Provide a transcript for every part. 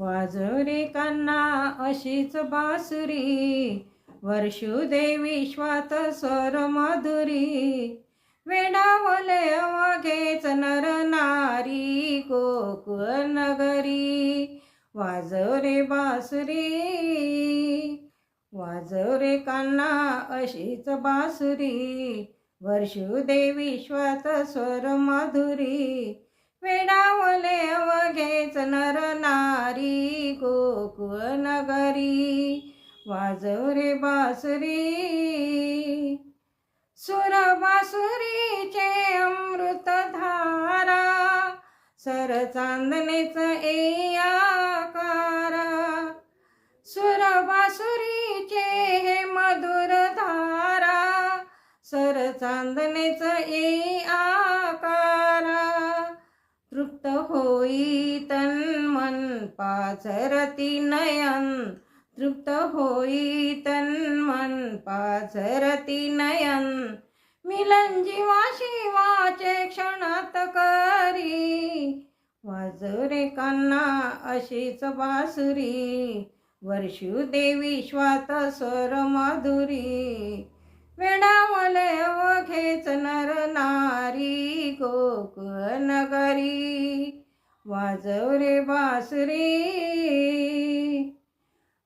वाजव रे कान्हा अशीच बासुरी, वर्षू दे विश्वात स्वर माधुरी. वेडावले अवघेच नर नारी, गोकुळ नगरी. वाजव रे बासुरी, वाजव रे कान्हा अशीच बासुरी, वर्षू दे विश्वात स्वर माधुरी. वेडावले अवघेच नर नारी, गोकुळ नगरी. वाजव रे बासुरी. सुर बासुरीचे अमृत धारा, सर चांदणेच ए आकारा. सुर बासुरीचे हे मधुर धारा, सर चांदणेच ए आकारा. तृप्त होई तन मन पाझरती नयन, तृप्त होई तन मन पाझरती नयन. मिलन जीवा शिवाचे क्षणात करी. वाजव रे कान्हा अशीच बासुरी, वर्षू दे विश्वात स्वर माधुरी. वेडावले अवघेच नर नारी, गोकुळ नगरी. वाजव रे बासुरी.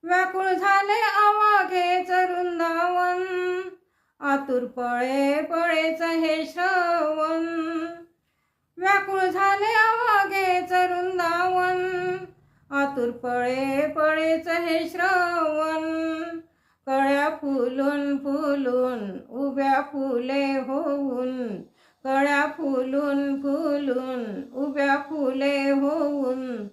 व्याकुळ झाले अवघेच वृंदावन, आतुर पळे पळेच हे श्रवण. व्याकुळ झाले अवघेच वृंदावन, आतुर पळे पळेच हे श्रवण. कळ्या फुलून फुलून उभ्या फुले होऊन, कळ्या फुलून फुलून उभ्या फुले होऊन.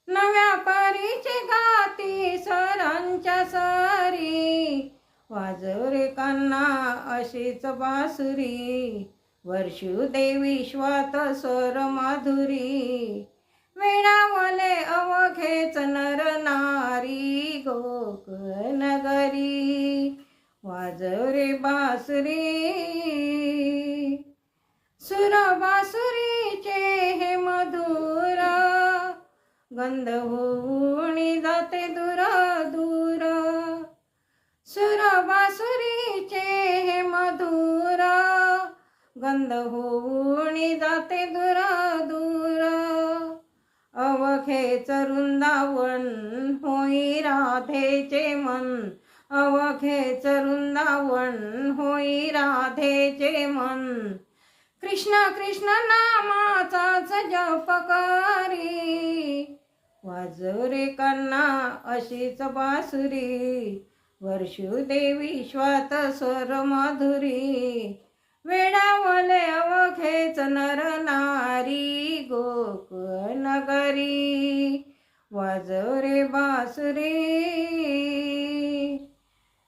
नव्या परीची गाती स्वरांच्या सरी. वाजव रे कान्हा अशीच बासुरी, वर्षू दे विश्वात स्वर माधुरी. वेडावले अवघेच नर नारी, गोकुळ नगरी. वाजव रे बासुरी. सुर बासुरीचे हे मधुर, गंध होऊन जाते दूर दूर. सुर बासुरीचे हे मधुर, गंध होऊन जाते दूर दूर. अवघेच वृंदावन होई राधेचे मन, अवघेच वृंदावन होई राधेचे मन. कृष्ण कृष्ण नामाचाच जप करी. वाजव रे कान्हा अशीच बासुरी, वर्षू दे विश्वात स्वर माधुरी. वेडावले अवघेच नर नारी, गोकुळ नगरी. वाजव रे बासुरी.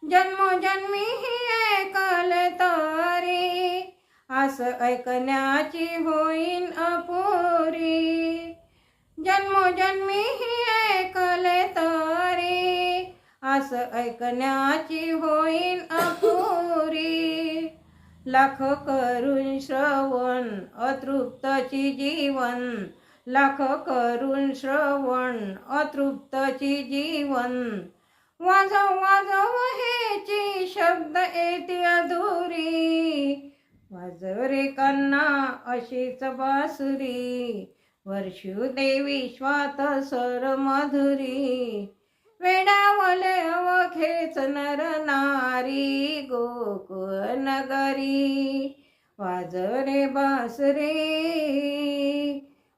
जन्मोजन्मी ही ऐकले तरी, आस ऐकण्याची होईन अपुरी. जन्मोजन्मी ही ऐकले तरी, आस ऐकण्याची होईन अपुरी. लाख करून श्रवण अतृप्तची जीवन, लाख करून श्रवण अतृप्तची जीवन. वाजव वाजव हेची शब्द येती अधुरी. वाजव रे कान्हा अशीच बासुरी, वर्षू दे विश्वात स्वर माधुरी. वेडावले अवघेच नर नारी, गोकुळ नगरी. वाजव रे बासुरी.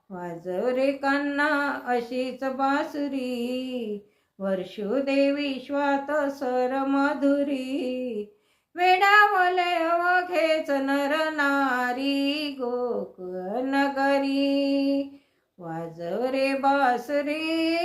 वाजव रे कान्हा अशीच बासुरी, वर्षू दे विश्वात स्वर माधुरी. वेडावले अवघेच नर नारी, गोकुळ नगरी. वाजव रे बासुरी.